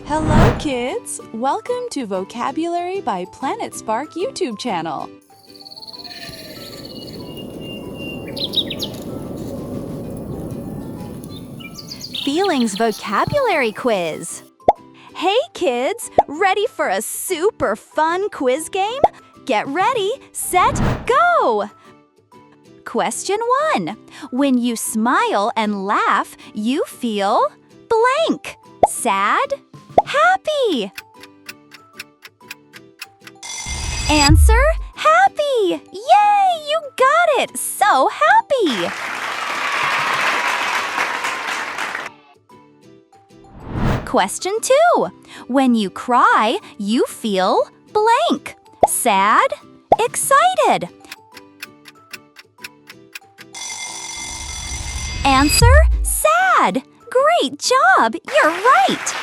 Hello, kids! Welcome to Vocabulary by PlanetSpark YouTube channel. Feelings Vocabulary Quiz. Hey kids, ready for a super fun quiz game? Get ready, set, go! Question 1. When you smile and laugh, you feel blank. Sad? Happy? Answer, happy! Yay, you got it! So happy! Question 2. When you cry, you feel blank. Sad? Excited? Answer, sad! Great job! You're right!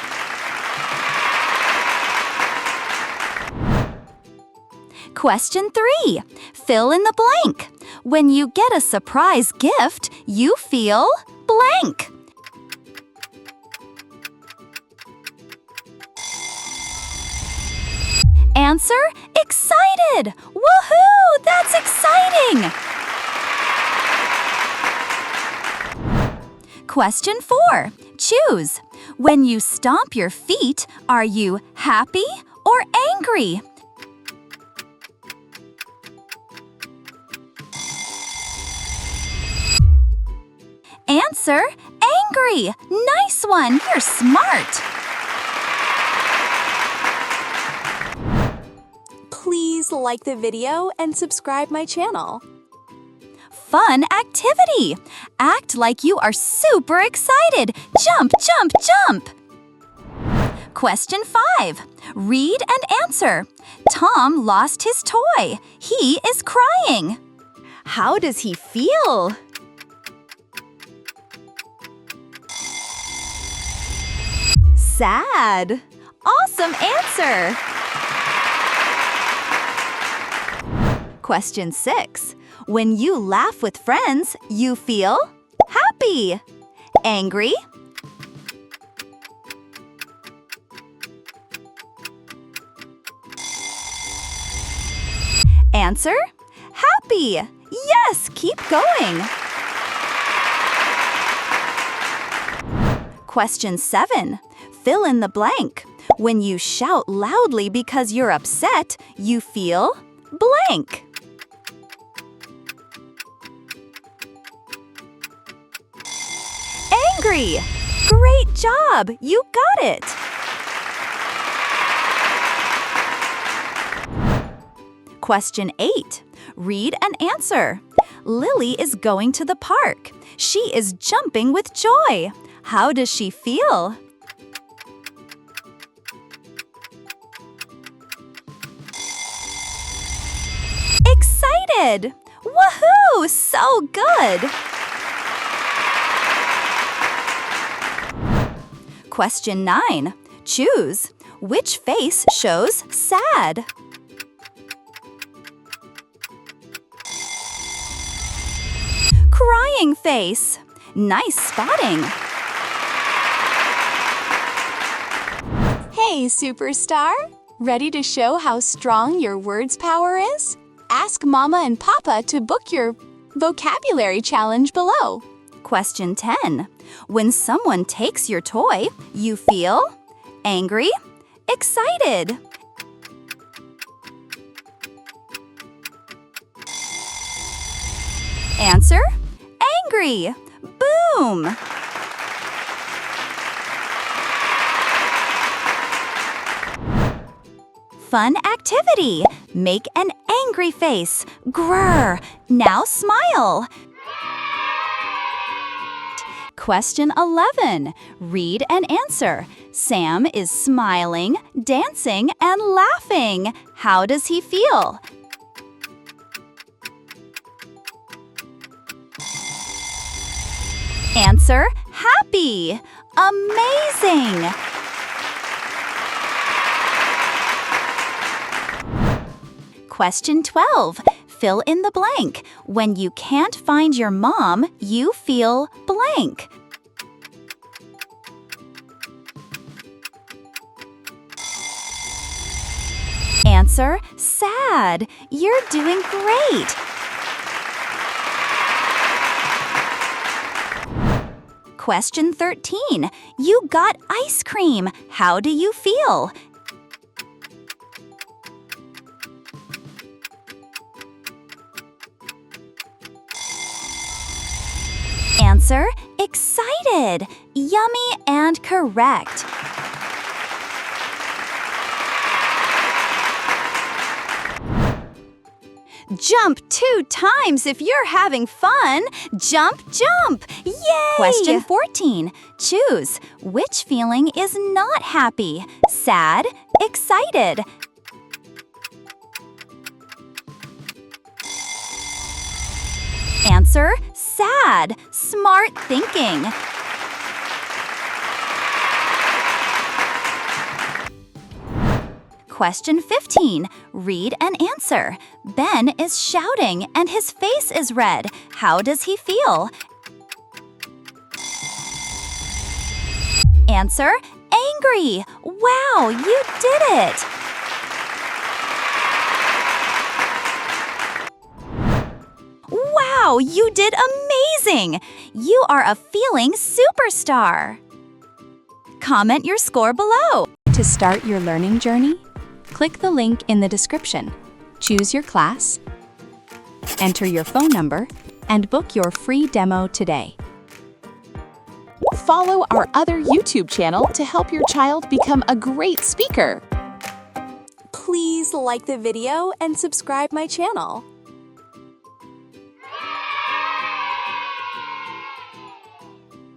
Question 3. Fill in the blank. When you get a surprise gift, you feel blank. Answer, excited! Woohoo! That's exciting! Question 4. Choose. When you stomp your feet, are you happy or angry? Answer, angry! Nice one! You're smart! Please like the video and subscribe my channel. Fun activity! Act like you are super excited. Jump, jump, jump! Question 5. Read and answer. Tom lost his toy. He is crying. How does he feel? Sad. Awesome answer! Question 6. When you laugh with friends, you feel happy, angry, answer, happy. Yes, keep going. Question 7. Fill in the blank. When you shout loudly because you're upset, you feel blank. Angry. Great job! You got it! Question 8. Read and answer. Lily is going to the park. She is jumping with joy. How does she feel? Excited! Woohoo! So good! Question 9. Choose. Which face shows sad? Crying face. Nice spotting. Hey, superstar! Ready to show how strong your words power is? Ask Mama and Papa to book your vocabulary challenge below. Question 10. When someone takes your toy, you feel angry, excited. Answer, angry. Boom! Fun activity. Make an angry face. Grrr. Now smile. Question 11. Read and answer. Sam is smiling, dancing, and laughing. How does he feel? Answer, happy. Amazing! Question 12. Fill in the blank. When you can't find your mom, you feel blank. Answer, sad. You're doing great. Question 13. You got ice cream. How do you feel? Answer, excited. Yummy and correct. Jump 2 times if you're having fun. Jump, jump. Yay! Question 14. Choose. Which feeling is not happy? Sad, excited. Answer, sad. Smart thinking. Question 15. Read and answer. Ben is shouting and his face is red. How does he feel? Answer, angry. Wow, you did it! Wow, you did amazing! You are a feeling superstar. Comment your score below. To start your learning journey, click the link in the description. Choose your class, enter your phone number, and book your free demo today. Follow our other YouTube channel to help your child become a great speaker. Please like the video and subscribe my channel.